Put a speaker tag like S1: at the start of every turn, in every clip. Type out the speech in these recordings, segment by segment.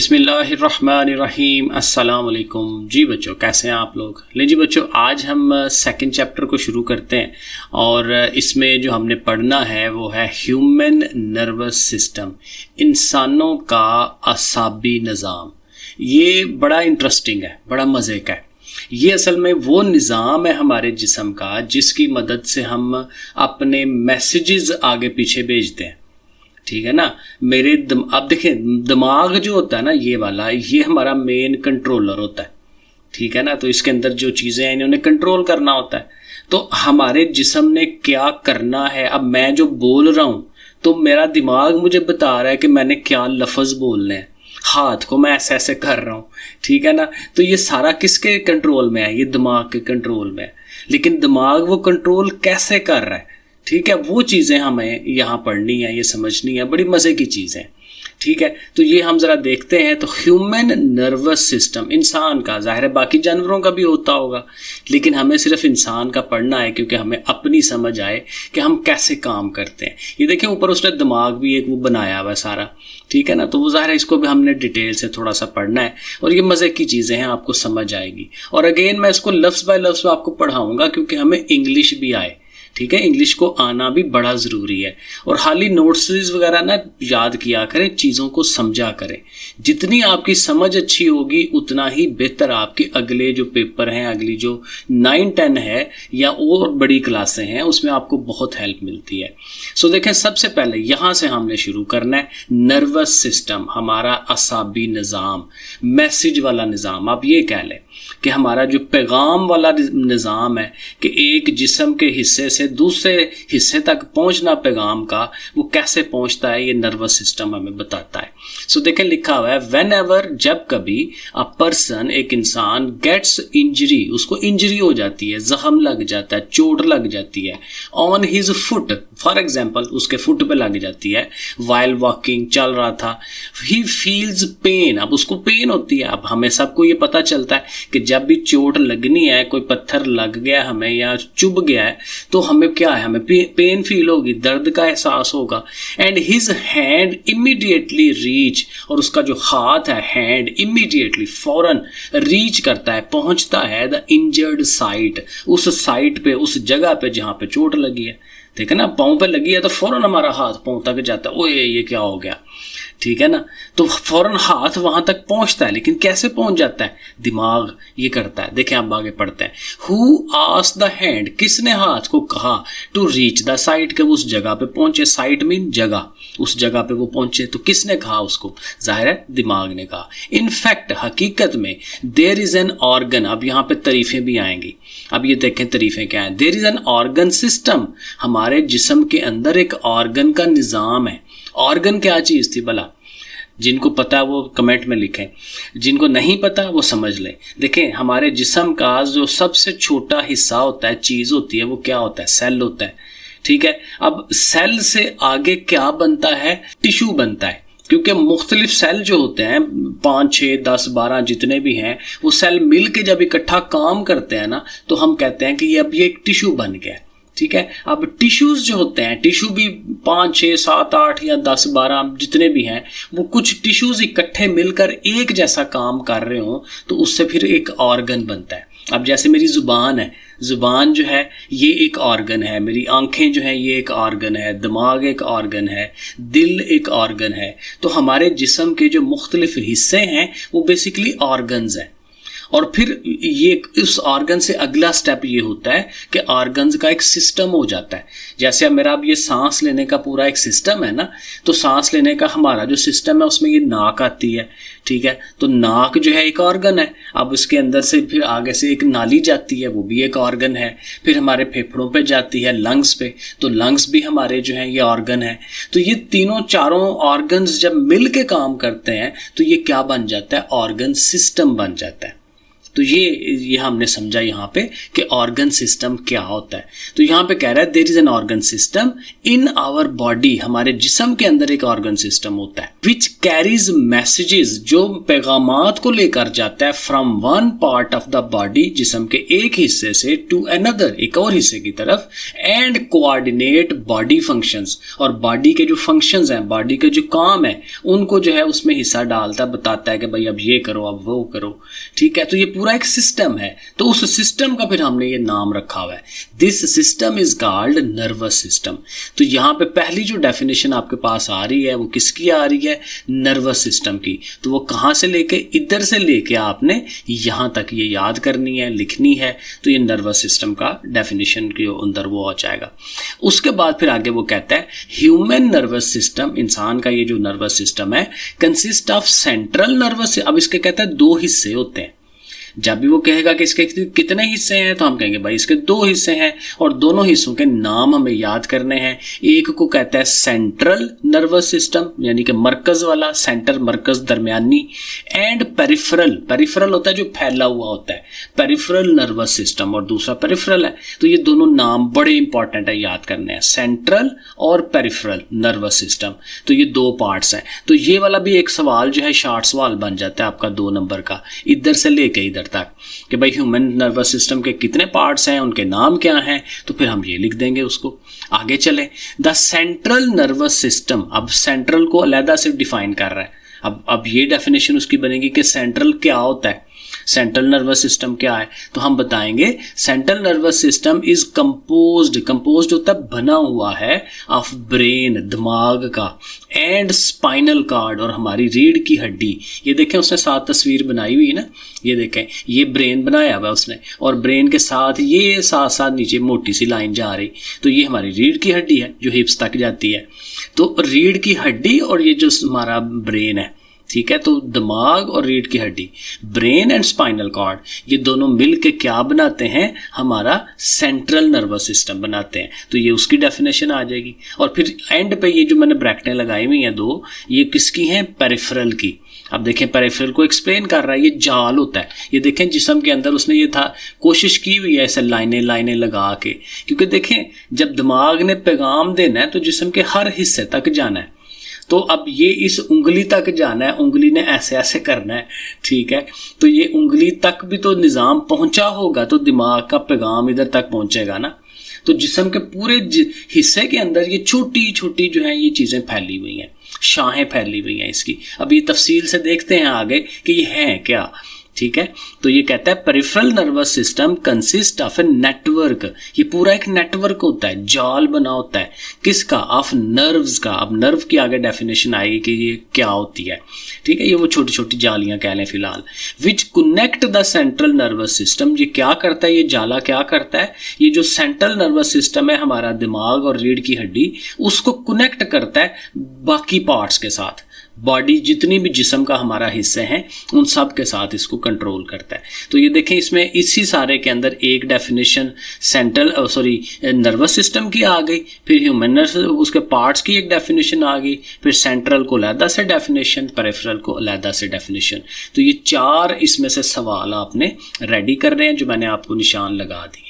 S1: बिस्मिल्लाहिर्रहमानिर्रहीम। अस्सलाम वालेकुम जी बच्चों, कैसे हैं आप लोग। ले जी बच्चों, आज हम सेकंड चैप्टर को शुरू करते हैं और इसमें जो हमने पढ़ना है वो है ह्यूमन नर्वस सिस्टम, इंसानों का असाबी निज़ाम। ये बड़ा इंटरेस्टिंग है, बड़ा मज़े का है। ये असल में वो निज़ाम है हमारे जिस्म का जिसकी मदद से हम अपने मैसेजेस आगे पीछे भेजते हैं। ठीक है ना। अब देखें, दिमाग जो होता है ना, ये वाला, ये हमारा मेन कंट्रोलर होता है। ठीक है ना। तो इसके अंदर जो चीज़ें हैं इन्होंने कंट्रोल करना होता है। तो हमारे जिस्म ने क्या करना है, अब मैं जो बोल रहा हूँ तो मेरा दिमाग मुझे बता रहा है कि मैंने क्या लफ्ज़ बोलने हैं, हाथ को मैं ऐसे ऐसे कर रहा हूँ। ठीक है ना। तो ये सारा किसके कंट्रोल में है? ये दिमाग के कंट्रोल में है। लेकिन दिमाग वो कंट्रोल कैसे कर रहा है, ठीक है, वो चीज़ें हमें यहाँ पढ़नी है, ये समझनी है। बड़ी मज़े की चीज़ है। ठीक है। तो ये हम ज़रा देखते हैं। तो ह्यूमन नर्वस सिस्टम, इंसान का, ज़ाहिर है बाकी जानवरों का भी होता होगा, लेकिन हमें सिर्फ इंसान का पढ़ना है क्योंकि हमें अपनी समझ आए कि हम कैसे काम करते हैं। ये देखें, ऊपर उसने दिमाग भी एक वो बनाया हुआ है सारा। ठीक है ना। तो वो ज़ाहिर है इसको भी हमने डिटेल से थोड़ा सा पढ़ना है और ये मज़े की चीज़ें हैं, आपको समझ आएगी। और अगेन मैं इसको लफ्ज़ बाय लफ्ज़ आपको पढ़ाऊँगा क्योंकि हमें इंग्लिश भी आए। ठीक है, इंग्लिश को आना भी बड़ा ज़रूरी है। और हाल ही नोट्स वगैरह ना याद किया करें, चीज़ों को समझा करें। जितनी आपकी समझ अच्छी होगी उतना ही बेहतर आपके अगले जो पेपर हैं, अगली जो 9-10 है या और बड़ी क्लासें हैं, उसमें आपको बहुत हेल्प मिलती है। सो देखें, सबसे पहले यहाँ से हमने शुरू करना है। नर्वस सिस्टम, हमारा असाबी निज़ाम, मैसेज वाला निज़ाम। आप ये कह लें कि हमारा जो पैगाम वाला निज़ाम है कि एक जिस्म के हिस्से से दूसरे हिस्से तक पहुंचना पैगाम का, वो कैसे पहुंचता है, ये नर्वस सिस्टम हमें बताता है। सो देखें, लिखा हुआ है व्हेन एवर, जब कभी, अ पर्सन, एक इंसान, गेट्स इंजरी, उसको इंजरी हो जाती है, जख्म लग जाता है, चोट लग जाती है, on his foot, for example उसके फुट पे लग जाती है, वाइल वॉकिंग, चल रहा था, ही फील्स पेन, अब उसको पेन होती है। अब हमें सबको ये पता चलता है कि जब भी चोट लगनी है, कोई पत्थर लग गया हमें या चुभ गया है, तो हमें क्या है, हमें पेन फील होगी, दर्द का एहसास होगा। And his hand immediately reach, और उसका जो हाथ है, हैंड इमीडिएटली, फौरन रीच करता है, पहुंचता है द इंजर्ड साइट, उस साइट पे, उस जगह पे जहां पे चोट लगी है। ठीक है ना। पाँव पे लगी है तो फौरन हमारा हाथ पाँव तक जाता है, ओए ये क्या हो गया। ठीक है ना। तो फौरन हाथ वहां तक पहुंचता है, लेकिन कैसे पहुंच जाता है? दिमाग ये करता है। देखें, आप आगे पढ़ते हैं। हु आस्क्ड द हैंड, किसने हाथ को कहा, टू रीच द साइट, के उस जगह पे पहुंचे। साइट मीन जगह, उस जगह पे वो पहुंचे। तो किसने कहा उसको? जाहिर है दिमाग ने कहा। इनफैक्ट, हकीकत में, देयर इज एन ऑर्गन, अब यहाँ पे तारीफें भी आएंगी। अब ये देखें तारीफें क्या है। There is an organ system, हमारे जिस्म के अंदर एक ऑर्गन का निज़ाम है। ऑर्गन क्या चीज़ थी भला? जिनको पता है वो कमेंट में लिखें, जिनको नहीं पता वो समझ लें। देखें, हमारे जिस्म का जो सबसे छोटा हिस्सा होता है, चीज़ होती है, वो क्या होता है? सेल होता है। ठीक है। अब सेल से आगे क्या बनता है? टिश्यू बनता है। क्योंकि मुख्तलिफ सेल जो होते हैं, 5, 6, 10, 12 जितने भी हैं, वो सेल मिल के जब इकट्ठा काम करते हैं ना, तो हम कहते हैं कि अब ये एक टिश्यू बन गया। ठीक है। अब टिश्यूज जो होते हैं, टिश्यू भी 5, 6, 7, 8 या 10, 12 जितने भी हैं, वो कुछ टिश्यूज इकट्ठे मिलकर एक जैसा काम कर रहे हो तो उससे फिर एक ऑर्गन बनता है। अब जैसे मेरी ज़ुबान है, ज़ुबान जो है ये एक ऑर्गन है, मेरी आंखें जो हैं ये एक ऑर्गन है, दिमाग एक ऑर्गन है, दिल एक ऑर्गन है। तो हमारे जिस्म के जो मुख्तलिफ हिस्से हैं वो बेसिकली ऑर्गन्स हैं। और फिर ये इस ऑर्गन से अगला स्टेप ये होता है कि ऑर्गन्स का एक सिस्टम हो जाता है। जैसे अब मेरा अब ये सांस लेने का पूरा एक सिस्टम है ना, तो सांस लेने का हमारा जो सिस्टम है उसमें ये नाक आती है। ठीक है। तो नाक जो है एक ऑर्गन है। अब उसके अंदर से फिर आगे से एक नाली जाती है, वो भी एक ऑर्गन है। फिर हमारे फेफड़ों पे जाती है, लंग्स पे, तो लंग्स भी हमारे जो है ये ऑर्गन है। तो ये तीनों चारों ऑर्गन्स जब मिल के काम करते हैं तो ये क्या बन जाता है? ऑर्गन सिस्टम बन जाता है। तो ये हमने समझा यहाँ पे कि ऑर्गन सिस्टम क्या होता है। तो यहाँ पे कह रहा है there is an organ system in our body, हमारे जिस्म के अंदर एक ऑर्गन सिस्टम होता है विच कैरीज मैसेजेस, जो पैगामात को लेकर जाता है from one part of the body, जिस्म के एक हिस्से से, टू अनदर, एक और हिस्से की तरफ, एंड कोऑर्डिनेट बॉडी फंक्शंस, और बॉडी के जो फंक्शंस हैं, बॉडी के जो काम है, उनको जो है उसमें हिस्सा डालता है, बताता है कि भाई अब ये करो, अब वो करो, ठीक है। तो ये पूरा एक सिस्टम है, तो उस सिस्टम का फिर हमने ये नाम रखा हुआ है, this system is called nervous system. तो यहाँ पे पहली जो डेफिनेशन आपके पास आ रही है वो किसकी आ रही है, नर्वस सिस्टम की। तो वो कहाँ से लेके, इधर से लेके आपने यहाँ तक ये याद करनी है, लिखनी है। तो ये नर्वस सिस्टम का डेफिनेशन के अंदर वो आ जाएगा। उसके बाद फिर आगे वो कहता है ह्यूमन नर्वस सिस्टम, इंसान का ये जो नर्वस सिस्टम है, कंसिस्ट ऑफ सेंट्रल नर्वस। अब इसके कहता है दो हिस्से होते हैं। जब भी वो कहेगा कि इसके कितने हिस्से हैं तो हम कहेंगे भाई इसके दो हिस्से हैं, और दोनों हिस्सों के नाम हमें याद करने हैं। एक को कहता है सेंट्रल नर्वस सिस्टम, यानी कि मरकज वाला, सेंटर मरकज दरमियानी, एंड पेरिफेरल, पेरिफेरल होता है जो फैला हुआ होता है, पेरिफेरल नर्वस सिस्टम, और दूसरा पेरिफेरल है। तो ये दोनों नाम बड़े इंपॉर्टेंट है याद करने हैं, सेंट्रल और पेरिफेरल नर्वस सिस्टम। तो ये दो पार्ट्स हैं। तो ये वाला भी एक सवाल जो है शॉर्ट सवाल बन जाता है आपका 2 नंबर का, इधर से लेके इधर तक, कि भाई ह्यूमन नर्वस सिस्टम के कितने पार्ट्स हैं, उनके नाम क्या हैं। तो फिर हम ये लिख देंगे उसको। आगे चले, द सेंट्रल नर्वस सिस्टम, अब सेंट्रल को अलहदा से डिफाइन कर रहा है। अब ये डेफिनेशन उसकी बनेगी कि सेंट्रल क्या होता है, सेंट्रल नर्वस सिस्टम क्या है। तो हम बताएंगे central nervous system is composed होता है, बना हुआ है, ऑफ ब्रेन, दिमाग का, एंड स्पाइनल कार्ड, और हमारी रीढ़ की हड्डी। ये देखें उसने 7 तस्वीर बनाई हुई है ना, ये देखें ये ब्रेन बनाया हुआ उसने, और ब्रेन के साथ ये साथ साथ नीचे मोटी सी लाइन जा रही। तो ये हमारी रीढ़ की हड्डी है जो हिप्स तक जाती है। तो रीढ़ की हड्डी और ये जो हमारा ब्रेन है, ठीक है। तो दिमाग और रीढ़ की हड्डी, ब्रेन एंड स्पाइनल कॉर्ड, ये दोनों मिल के क्या बनाते हैं, हमारा सेंट्रल नर्वस सिस्टम बनाते हैं। तो ये उसकी डेफिनेशन आ जाएगी। और फिर एंड पे ये जो मैंने ब्रैकेटें लगाई हुई हैं 2, ये किसकी हैं, पेरिफेरल की। अब देखें पेरिफेरल को एक्सप्लेन कर रहा है, ये जाल होता है। ये देखें जिस्म के अंदर उसने ये था कोशिश की हुई है ऐसे लाइनें लगा के, क्योंकि देखें जब दिमाग ने पैगाम देना है तो जिस्म के हर हिस्से तक जाना है। तो अब ये इस उंगली तक जाना है, उंगली ने ऐसे ऐसे करना है, ठीक है। तो ये उंगली तक भी तो निज़ाम पहुंचा होगा, तो दिमाग का पैगाम इधर तक पहुंचेगा ना। तो जिस्म के पूरे हिस्से के अंदर ये छोटी छोटी जो है ये चीज़ें फैली हुई हैं, शाहें फैली हुई हैं इसकी। अब ये तफसील से देखते हैं आगे कि ये हैं क्या, ठीक है। तो ये कहता है peripheral nervous system consist of a network, ये पूरा एक नेटवर्क होता है, जाल बना होता है, किसका, ऑफ नर्व्स का। अब नर्व की आगे डेफिनेशन आएगी कि ये क्या होती है, ठीक है। ये वो छोटी छोटी जालियां कह लें फिलहाल, which connect the central nervous system, ये क्या करता है, ये जाला क्या करता है, ये जो सेंट्रल नर्वस सिस्टम है हमारा दिमाग और रीढ़ की हड्डी, उसको कनेक्ट करता है बाकी पार्ट्स के साथ। बॉडी जितनी भी जिस्म का हमारा हिस्से हैं उन सब के साथ इसको कंट्रोल करता है। तो ये देखें इसमें इसी सारे के अंदर एक डेफिनेशन सेंट्रल नर्वस सिस्टम की आ गई, फिर ह्यूमन उसके पार्ट्स की एक डेफिनेशन आ गई, फिर सेंट्रल को अलहदा से डेफिनेशन, पेरिफेरल को अलहदा से डेफिनेशन। तो ये 4 इसमें से सवाल आपने रेडी कर रहे हैं जो मैंने आपको निशान लगा दिए,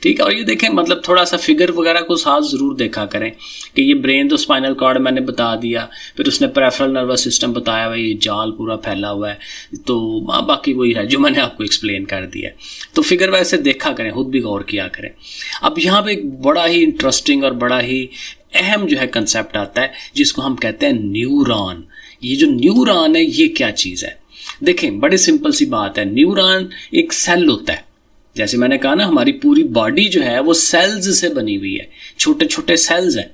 S1: ठीक है। और ये देखें मतलब थोड़ा सा फिगर वगैरह को साथ ज़रूर देखा करें कि ये ब्रेन तो स्पाइनल कॉर्ड मैंने बता दिया, फिर उसने पेरिफेरल नर्वस सिस्टम बताया हुआ, ये जाल पूरा फैला हुआ है, तो बाकी वही है जो मैंने आपको एक्सप्लेन कर दिया। तो फिगर वैसे देखा करें, खुद भी गौर किया करें। अब यहाँ पे एक बड़ा ही इंटरेस्टिंग और बड़ा ही अहम जो है कंसेप्ट आता है जिसको हम कहते हैं न्यूरॉन। ये जो न्यूरॉन है ये क्या चीज़ है, देखें बड़ी सिंपल सी बात है। न्यूरॉन एक सेल होता है, जैसे मैंने कहा ना हमारी पूरी बॉडी जो है वो सेल्स से बनी हुई है, छोटे छोटे सेल्स हैं।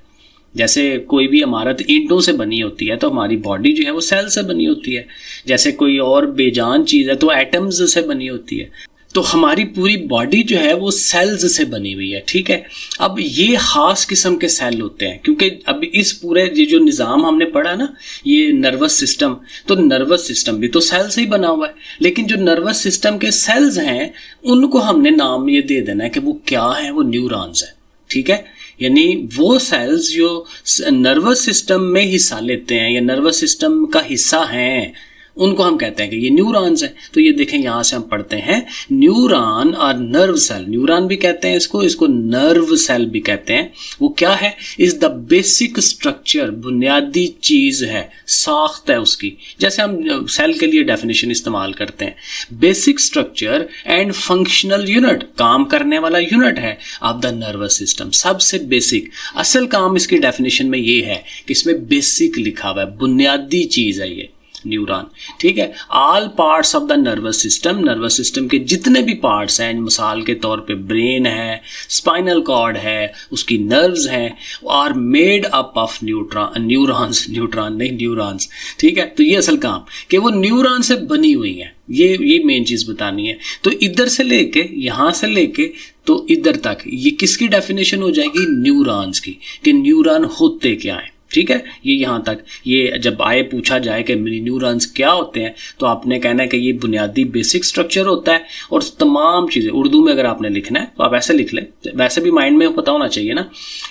S1: जैसे कोई भी इमारत ईंटों से बनी होती है तो हमारी बॉडी जो है वो सेल से बनी होती है। जैसे कोई और बेजान चीज़ है तो एटम्स से बनी होती है। तो हमारी पूरी बॉडी जो है वो सेल्स से बनी हुई है, ठीक है। अब ये खास किस्म के सेल होते हैं क्योंकि अब इस पूरे ये जो निज़ाम हमने पढ़ा ना, ये नर्वस सिस्टम, तो नर्वस सिस्टम भी तो सेल से ही बना हुआ है, लेकिन जो नर्वस सिस्टम के सेल्स हैं उनको हमने नाम ये दे देना है कि वो क्या है, वो न्यूरॉन्स है, ठीक है। यानी वो सेल्स जो नर्वस सिस्टम में हिस्सा लेते हैं या नर्वस सिस्टम का हिस्सा हैं, उनको हम कहते हैं कि ये न्यूरॉन्स हैं। तो ये देखें यहाँ से हम पढ़ते हैं न्यूरॉन और नर्व सेल, न्यूरॉन भी कहते हैं इसको नर्व सेल भी कहते हैं। वो क्या है? इज द बेसिक स्ट्रक्चर, बुनियादी चीज है, साख्त है उसकी। जैसे हम सेल के लिए डेफिनेशन इस्तेमाल करते हैं, basic structure and functional unit, काम करने वाला यूनिट है ऑफ द नर्वस सिस्टम, सबसे बेसिक। असल काम इसकी डेफिनेशन में ये है कि इसमें बेसिक लिखा हुआ है, बुनियादी चीज है ये न्यूरॉन। ठीक है, all parts of the nervous system, nervous system के जितने भी पार्ट्स हैं, मिसाल के तौर पे ब्रेन है, स्पाइनल कॉर्ड है, उसकी नर्व्स हैं, are made up of neurons, neutron नहीं न्यूरॉन्स। ठीक है, तो ये असल काम कि वो न्यूरॉन से बनी हुई है, ये मेन चीज बतानी है। तो इधर से लेके, यहां से लेके तो इधर तक ये किसकी डेफिनेशन हो जाएगी? न्यूरॉन्स की, कि न्यूरॉन होते क्या है। ठीक है, ये यहाँ तक, ये जब पूछा जाए कि न्यूरॉन्स क्या होते हैं, तो आपने कहना है कि ये बुनियादी बेसिक स्ट्रक्चर होता है और तमाम चीज़ें, उर्दू में अगर आपने लिखना है तो आप ऐसे लिख लें, वैसे भी माइंड में पता होना चाहिए ना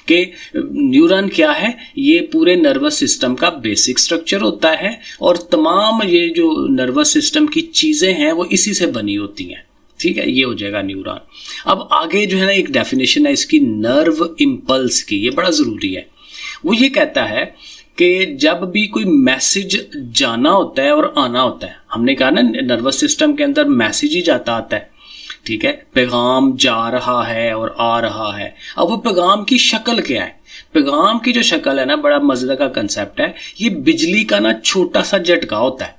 S1: कि न्यूरॉन क्या है। ये पूरे नर्वस सिस्टम का बेसिक स्ट्रक्चर होता है और तमाम ये जो नर्वस सिस्टम की चीज़ें हैं वो इसी से बनी होती हैं। ठीक है, ये हो जाएगा न्यूरॉन। अब आगे जो है ना एक डेफिनेशन है इसकी नर्व इम्पल्स की, ये बड़ा ज़रूरी है। वो ये कहता है कि जब भी कोई मैसेज जाना होता है और आना होता है, हमने कहा ना नर्वस सिस्टम के अंदर मैसेज ही जाता आता है। ठीक है, पैगाम जा रहा है और आ रहा है। अब वो पैगाम की शक्ल क्या है? पैगाम की जो शक्ल है ना, बड़ा मजेदार का कंसेप्ट है। ये बिजली का ना छोटा सा झटका होता है।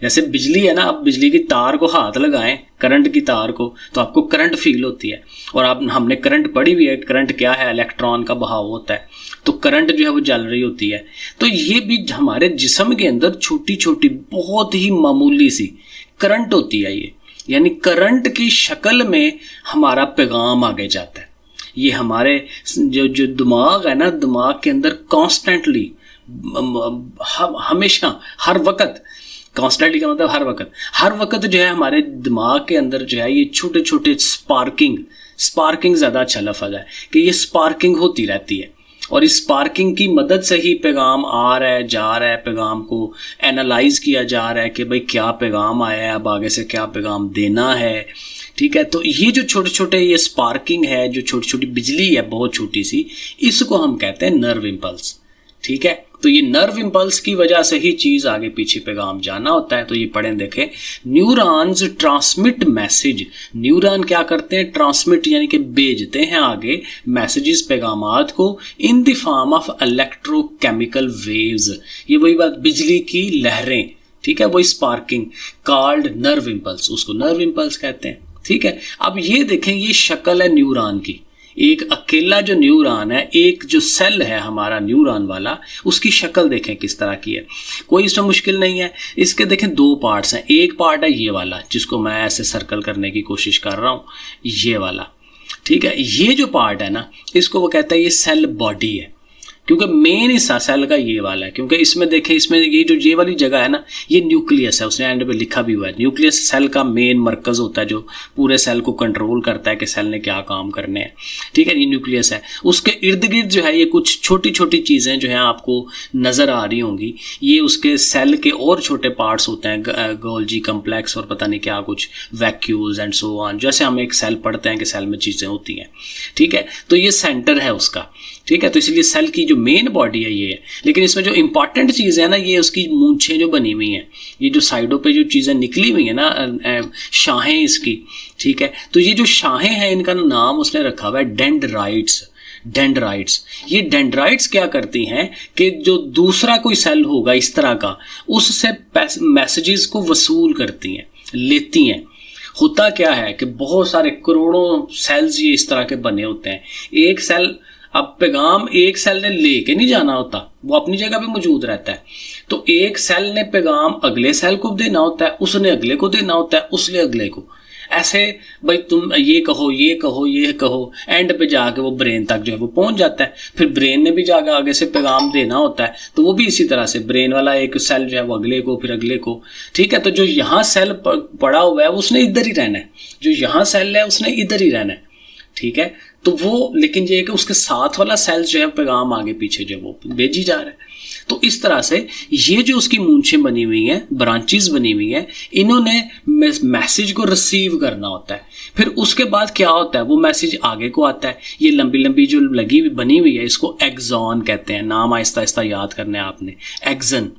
S1: जैसे बिजली है ना, आप बिजली की तार को हाथ लगाएं, करंट की तार को, तो आपको करंट फील होती है। और आप हमने करंट पढ़ी हुई है, करंट क्या है? इलेक्ट्रॉन का बहाव होता है। तो करंट जो है वो चल रही होती है। तो ये भी हमारे जिस्म के अंदर छोटी छोटी बहुत ही मामूली सी करंट होती है ये, यानी करंट की शक्ल में हमारा पैगाम आगे जाता है। ये हमारे जो दिमाग है ना, दिमाग के अंदर कॉन्स्टेंटली, हमेशा, हर वक्त, कॉन्स्टेंटली का मतलब हर वक्त जो है हमारे दिमाग के अंदर जो है ये छोटे छोटे स्पार्किंग ज़्यादा अच्छा लफ्ज़ है कि ये स्पार्किंग होती रहती है। और इस स्पार्किंग की मदद से ही पैगाम आ रहा है, जा रहा है, पैगाम को एनालाइज किया जा रहा है कि भाई क्या पैगाम आया है, अब आगे से क्या पैगाम देना है। ठीक है, तो ये जो छोटे छोटे ये स्पार्किंग है, जो छोटी छोटी बिजली है बहुत छोटी सी, इसको हम कहते हैं नर्व इम्पल्स। ठीक है, तो ये नर्व इम्पल्स की वजह से ही चीज आगे पीछे पैगाम जाना होता है। तो ये पढ़ें, देखें, न्यूरॉन्स ट्रांसमिट मैसेज। न्यूरॉन क्या करते हैं? ट्रांसमिट यानी कि भेजते हैं आगे मैसेजेस, पैगामात को, in the form of electrochemical waves. ये वही बात, बिजली की लहरें। ठीक है, वही स्पार्किंग कॉल्ड नर्व इम्पल्स, उसको नर्व इम्पल्स कहते हैं। ठीक है, अब ये देखें, ये शक्ल है न्यूरॉन की। एक अकेला जो न्यूरॉन है, एक जो सेल है हमारा न्यूरॉन वाला, उसकी शक्ल देखें किस तरह की है। कोई इसमें मुश्किल नहीं है। इसके देखें दो पार्ट्स हैं। एक पार्ट है ये वाला जिसको मैं ऐसे सर्कल करने की कोशिश कर रहा हूँ, ये वाला। ठीक है, ये जो पार्ट है ना, इसको वो कहता है ये सेल बॉडी है, क्योंकि मेन हिस्सा सेल का ये वाला है। क्योंकि इसमें देखें, इसमें ये वाली जगह है ना, ये न्यूक्लियस है, उसने एंड पे लिखा भी हुआ है। न्यूक्लियस सेल का मेन मरकज होता है जो पूरे सेल को कंट्रोल करता है कि सेल ने क्या काम करने हैं। ठीक है, ये न्यूक्लियस है। उसके इर्द गिर्द जो है ये कुछ छोटी छोटी चीज़ें जो हैं आपको नज़र आ रही होंगी, ये उसके सेल के और छोटे पार्ट्स होते हैं, गोल्जी कम्प्लेक्स और पता नहीं क्या कुछ, वैक्यूल्स एंड सो ऑन। जैसे हम एक सेल पढ़ते हैं कि सेल में चीज़ें होती हैं। ठीक है, तो ये सेंटर है उसका। ठीक है, तो इसलिए सेल की जो मेन बॉडी है ये है। लेकिन इसमें जो इंपॉर्टेंट चीज़ है ना, ये उसकी मूंछें जो बनी हुई हैं, ये जो साइडों पे जो चीज़ें निकली हुई हैं ना, शाहें इसकी। ठीक है, तो ये जो शाहें हैं, इनका नाम उसने रखा हुआ है डेंड्राइट्स। ये डेंड्राइट्स क्या करती हैं कि जो दूसरा कोई सेल होगा इस तरह का, उससे मैसेजेस को वसूल करती हैं, लेती हैं। होता क्या है कि बहुत सारे करोड़ों सेल्स ये इस तरह के बने होते हैं। एक सेल, अब पैगाम एक सेल ने लेके नहीं जाना होता, वो अपनी जगह पे मौजूद रहता है। तो एक सेल ने पैगाम अगले सेल को देना होता है, उसने अगले को देना होता है, उसने अगले को। ऐसे भाई तुम ये कहो, ये कहो, ये कहो, एंड पे जाके वो ब्रेन तक जो है वो पहुंच जाता है। फिर ब्रेन ने भी जाके आगे से पैगाम देना होता है, तो वो भी इसी तरह से ब्रेन वाला एक सेल जो है वो अगले को, फिर अगले को। ठीक है, तो जो यहाँ सेल पड़ा हुआ है उसने इधर ही रहना है, जो यहाँ सेल है उसने इधर ही रहना है। ठीक है, तो वो, लेकिन ये है कि उसके साथ वाला सेल जो है पैगाम आगे पीछे जो वो भेजी जा रहा है। तो इस तरह से ये जो उसकी मूंछें बनी हुई हैं, ब्रांचेस बनी हुई हैं, इन्होंने मैसेज को रिसीव करना होता है। फिर उसके बाद क्या होता है, वो मैसेज आगे को आता है। ये लंबी लंबी जो लगी हुई बनी हुई है, इसको एक्सॉन कहते हैं। नाम आहिस्ता आहिस्ता याद करना है आपने, एक्सन।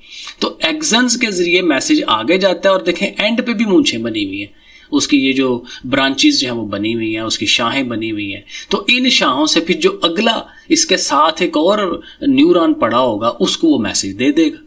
S1: तो एक्सन्स के जरिए मैसेज आगे जाता है और देखें एंड पे भी मूंछें बनी हुई हैं, उसकी ये जो ब्रांचेस जो है वो बनी हुई हैं, उसकी शाखें बनी हुई हैं। तो इन शाखों से फिर जो अगला इसके साथ एक और न्यूरॉन पड़ा होगा, उसको वो मैसेज दे देगा।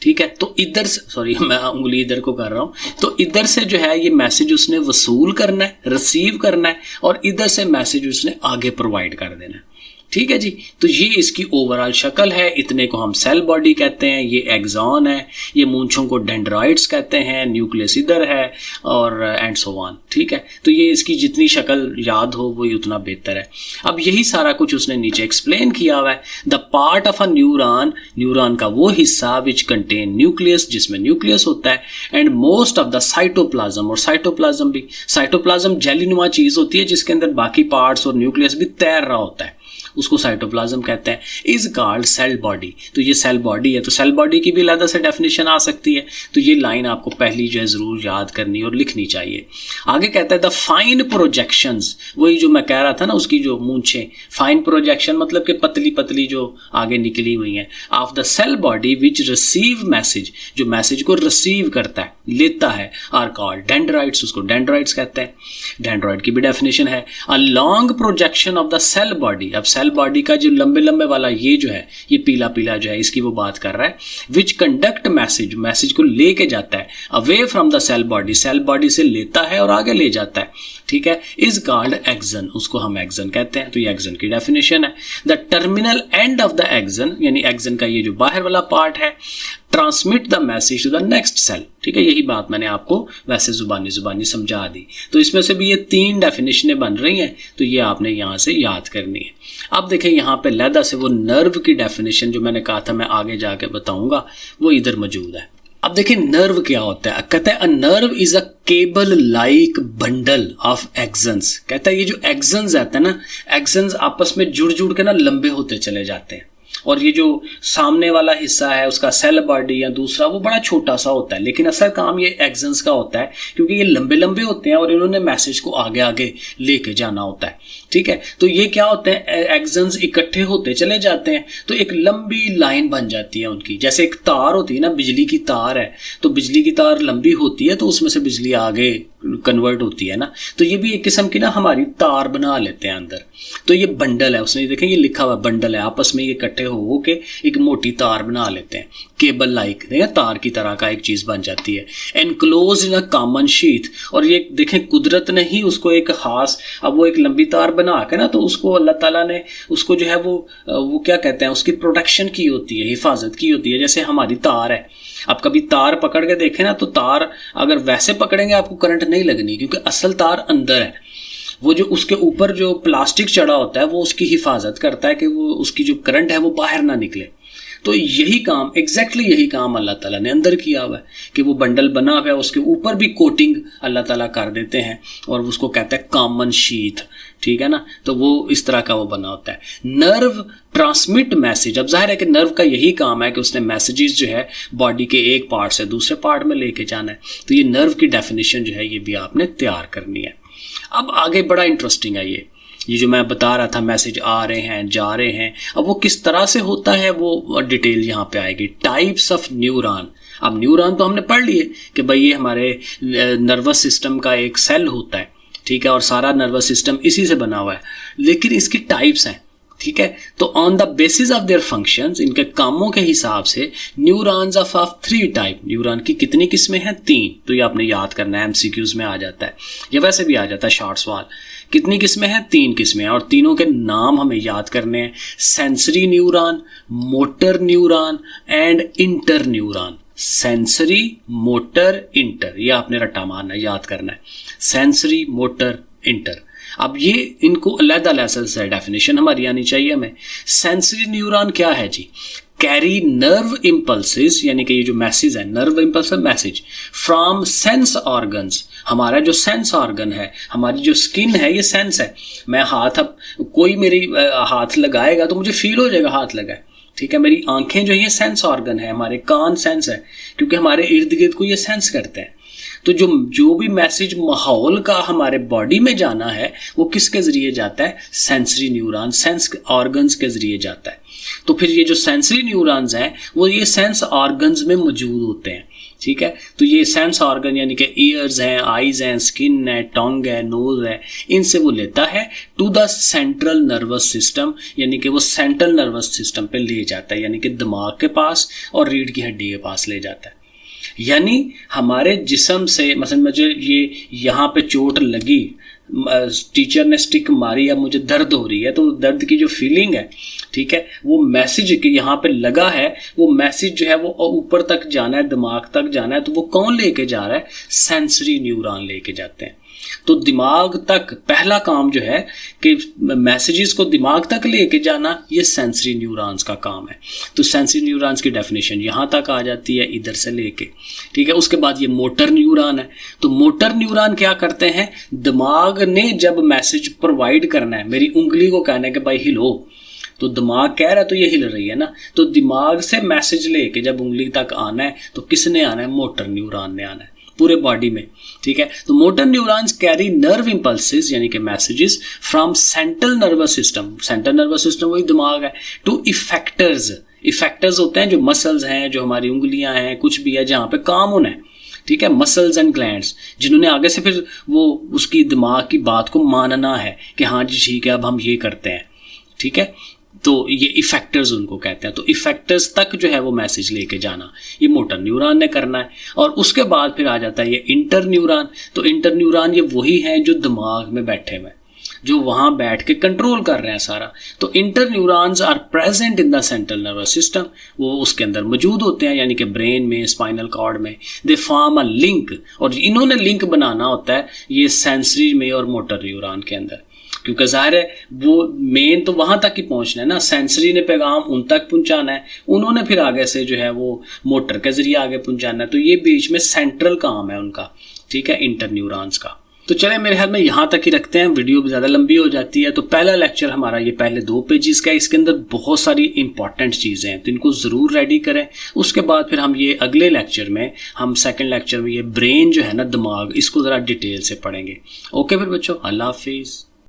S1: ठीक है, तो इधर से, सॉरी मैं उंगली इधर को कर रहा हूं, तो इधर से जो है ये मैसेज उसने वसूल करना है, रिसीव करना है, और इधर से मैसेज उसने आगे प्रोवाइड कर देना है। ठीक है जी, तो ये इसकी ओवरऑल शक्ल है। इतने को हम सेल बॉडी कहते हैं, ये एक्सॉन है, ये मूंछों को डेंड्राइट्स कहते हैं, न्यूक्लियस इधर है, और एंड सो ऑन। ठीक है, तो ये इसकी जितनी शक्ल याद हो वही उतना बेहतर है। अब यही सारा कुछ उसने नीचे एक्सप्लेन किया हुआ है। The part of a neuron, neuron का वो हिस्सा विच कंटेन न्यूक्लियस, जिसमें न्यूक्लियस होता है, and most of the cytoplasm, और साइटोप्लाज्म भी, साइटोप्लाज्म जेलीनुमा चीज होती है जिसके अंदर बाकी पार्ट्स और न्यूक्लियस भी तैर रहा होता है, उसको साइटोप्लाज्म कहते हैं। Is called cell body. तो ये सेल बॉडी है, तो सेल बॉडी की भी अलग से डेफिनेशन आ सकती है। तो ये लाइन आपको पहली जो है जरूर याद करनी और लिखनी चाहिए। आगे कहता है द फाइन प्रोजेक्शंस, वही जो मैं कह रहा था ना, उसकी जो मूंछें, फाइन प्रोजेक्शन मतलब कि पतली पतली जो आगे निकली हुई हैं, of the cell body which receive message, जो मैसेज को रिसीव करता है, लेता है, आर कॉल्ड डेंड्राइट्स, उसको डेंड्राइट्स कहते हैं। डेंड्राइट की भी डेफिनेशन है, a long projection of the cell body. अब सेल बॉडी का जो लंबे लंबे वाला ये जो है, ये पीला पीला जो है, इसकी वो बात कर रहा है, विच कंडक्ट मैसेज, मैसेज को लेके जाता है away from the cell body, cell body से लेता है और आगे ले जाता है। ठीक है, इज कॉल्ड एक्सन, उसको हम एक्सन कहते हैं। तो ये एक्सन की डेफिनेशन है। The terminal end of the axon, यानी एक्सन का ये जो बाहर वाला पार्ट है, transmit the message to the next cell. ठीक है, यही बात मैंने आपको वैसे जुबानी समझा दी। तो इसमें से भी ये 3 डेफिनेशनें बन रही हैं, तो ये आपने यहाँ से याद करनी है। अब देखें यहाँ पे लहदा से वो नर्व की डेफिनेशन जो मैंने कहा था मैं आगे जाके बताऊंगा, वो इधर मौजूद है। अब देखिए नर्व क्या होता है। कहता है a nerve is a cable like bundle of actions. कहता है ये जो एक्सन्स रहते हैं ना, एक्सन्स आपस में जुड़ जुड़ के ना लंबे होते चले जाते हैं, और ये जो सामने वाला हिस्सा है उसका सेल बॉडी या दूसरा, वो बड़ा छोटा सा होता है, लेकिन असल काम ये एक्सन्स का होता है, क्योंकि ये लंबे लंबे होते हैं और इन्होंने मैसेज को आगे आगे लेके जाना होता है। ठीक है, तो ये क्या होते हैं, एक्सन्स इकट्ठे होते चले जाते हैं, तो एक लंबी लाइन बन जाती है उनकी। जैसे एक तार होती है ना, बिजली की तार है, तो बिजली की तार लंबी होती है तो उसमें से बिजली आगे कन्वर्ट होती है ना, तो ये भी एक किस्म की ना हमारी तार बना लेते हैं अंदर। तो ये बंडल है, उसने देखें ये लिखा हुआ बंडल है, आपस में ये इकट्ठे हो के एक मोटी तार बना लेते हैं, केबल लाइक, तार की तरह का एक चीज बन जाती है। Enclose in a common sheath, और ये देखें कुदरत ने ही उसको एक खास, अब वो एक लंबी तार बना के ना, तो उसको अल्लाह ताला ने उसको जो है वो क्या कहते हैं, उसकी प्रोटेक्शन की होती है, हिफाजत की होती है। जैसे हमारी तार है, आप कभी तार पकड़ के देखें ना, तो तार अगर वैसे पकड़ेंगे आपको करंट नहीं लगनी, क्योंकि असल तार अंदर है। वो जो उसके ऊपर जो प्लास्टिक चढ़ा होता है वो उसकी हिफाजत करता है कि वो उसकी जो करंट है वो बाहर ना निकले। तो यही काम, एग्जैक्टली यही काम अल्लाह ताला ने अंदर किया हुआ है कि वो बंडल बना हुआ है, उसके ऊपर भी कोटिंग अल्लाह ताला कर देते हैं, और उसको कहते हैं कॉमन शीथ। ठीक है ना, तो वो इस तरह का वो बना होता है। नर्व ट्रांसमिट मैसेज, अब जाहिर है कि नर्व का यही काम है कि उसने मैसेजेस जो है बॉडी के एक पार्ट से दूसरे पार्ट में लेके जाना है। तो ये नर्व की डेफिनेशन जो है ये भी आपने तैयार करनी है। अब आगे बड़ा इंटरेस्टिंग है ये जो मैं बता रहा था, मैसेज आ रहे हैं जा रहे हैं, अब वो किस तरह से होता है वो डिटेल यहाँ पे आएगी। टाइप्स ऑफ न्यूरॉन, अब न्यूरॉन तो हमने पढ़ लिए कि भाई ये हमारे नर्वस सिस्टम का एक सेल होता है, ठीक है, और सारा नर्वस सिस्टम इसी से बना हुआ है, लेकिन इसकी टाइप्स हैं। ठीक है, तो on the basis of their functions, इनके कामों के हिसाब से न्यूरॉन्स ऑफ 3 टाइप, न्यूरॉन की कितनी किस्में हैं, 3। तो ये आपने याद करना है, एमसीक्यूज में आ जाता है या वैसे भी आ जाता है शॉर्ट सवाल। कितनी किस्में हैं, 3 किस्में हैं, और तीनों के नाम हमें याद करने हैं। Sensory neuron, motor neuron and inter neuron. Sensory, motor, inter, ये आपने रट्टा मारना, याद करना है, सेंसरी, मोटर, इंटर। अब ये इनको अलग-अलग से डेफिनेशन हमारी आनी चाहिए हमें। सेंसरी न्यूरॉन क्या है जी, कैरी नर्व इम्पल्सेस, यानी कि ये जो मैसेज है, nerve impulse message from sense organs. हमारा जो सेंस ऑर्गन है, हमारी जो स्किन है, ये सेंस है। मैं हाथ, अब कोई मेरी हाथ लगाएगा तो मुझे फील हो जाएगा हाथ लगा है, ठीक है, मेरी आंखें जो ये सेंस ऑर्गन है, हमारे कान सेंस है, क्योंकि हमारे इर्द गिर्द को ये सेंस करते हैं। तो जो भी मैसेज माहौल का हमारे बॉडी में जाना है वो किसके जरिए जाता है? सेंसरी न्यूरॉन, सेंस ऑर्गन्स के जरिए जाता है। तो फिर ये जो सेंसरी न्यूरॉन्स हैं वो ये सेंस ऑर्गन्स में मौजूद होते हैं, ठीक है। तो ये सेंस ऑर्गन यानी कि ईयर्स हैं, आईज हैं, स्किन है, टंग है, नोज है, इनसे वो लेता है to the central nervous system, यानी कि वो सेंट्रल नर्वस सिस्टम पे ले जाता है, यानी कि दिमाग के पास और रीढ़ की हड्डी के पास ले जाता है। यानी हमारे जिस्म से, मसलन मुझे ये यहाँ पे चोट लगी, टीचर ने स्टिक मारी, अब मुझे दर्द हो रही है, तो दर्द की जो फीलिंग है, ठीक है, वो मैसेज कि यहाँ पे लगा है, वो मैसेज जो है वो ऊपर तक जाना है, दिमाग तक जाना है, तो वो कौन लेके जा रहा है? सेंसरी न्यूरॉन लेके जाते हैं। तो दिमाग तक पहला काम जो है कि मैसेजेस को दिमाग तक लेके जाना, ये सेंसरी न्यूरॉन्स का काम है। तो सेंसरी न्यूरॉन्स की डेफिनेशन यहाँ तक आ जाती है, इधर से लेके, ठीक है। उसके बाद ये मोटर न्यूरॉन है। तो मोटर न्यूरॉन क्या करते हैं? दिमाग ने जब मैसेज प्रोवाइड करना है, मेरी उंगली को कहना है कि भाई हिलो, तो दिमाग कह रहा है तो ये हिल रही है ना, तो दिमाग से मैसेज लेके जब उंगली तक आना है तो किसने आना है? मोटर न्यूरॉन ने आना है पूरे बॉडी में, ठीक है। तो motor neurons carry nerve impulses यानी कि messages from central nervous system, central nervous system वही दिमाग है, टू इफेक्टर्स। इफेक्टर्स होते हैं जो मसल्स हैं, जो हमारी उंगलियां हैं, कुछ भी है जहाँ पे काम होना है, ठीक है, मसल्स एंड ग्लैंड्स, जिन्होंने आगे से फिर वो उसकी दिमाग की बात को मानना है कि हाँ जी ठीक है अब हम ये करते हैं, ठीक है। तो ये इफेक्टर्स उनको कहते हैं। तो इफेक्टर्स तक जो है वो मैसेज लेके जाना ये मोटर न्यूरॉन ने करना है। और उसके बाद फिर आ जाता है ये इंटर न्यूरॉन। तो इंटर न्यूरॉन ये वही हैं जो दिमाग में बैठे हुए, जो वहां बैठ के कंट्रोल कर रहे हैं सारा। तो interneurons are present in the central nervous system, वो उसके अंदर मौजूद होते हैं, यानी कि ब्रेन में, स्पाइनल कॉर्ड में। दे फॉर्म अ लिंक, और इन्होंने लिंक बनाना होता है ये सेंसरी में और मोटर न्यूरॉन के अंदर, क्योंकि जाहिर है वो मेन तो वहां तक ही पहुंचना है ना, सेंसरी ने पैगाम उन तक पहुंचाना है, उन्होंने फिर आगे से जो है वो मोटर के जरिए आगे पहुंचाना है। तो ये बीच में सेंट्रल काम है उनका, ठीक है, इंटर न्यूरॉन्स का। तो चले मेरे ख्याल में यहाँ तक ही रखते हैं, वीडियो ज़्यादा लंबी हो जाती है। तो पहला लेक्चर हमारा ये पहले 2 पेजेस का है, इसके अंदर बहुत सारी इंपॉर्टेंट चीज़ें हैं, तो इनको ज़रूर रेडी करें। उसके बाद फिर हम ये अगले लेक्चर में, हम सेकंड लेक्चर में ये ब्रेन जो है ना, दिमाग, इसको ज़रा डिटेल से पढ़ेंगे। ओके फिर बच्चों, अल्लाह हाफिज़।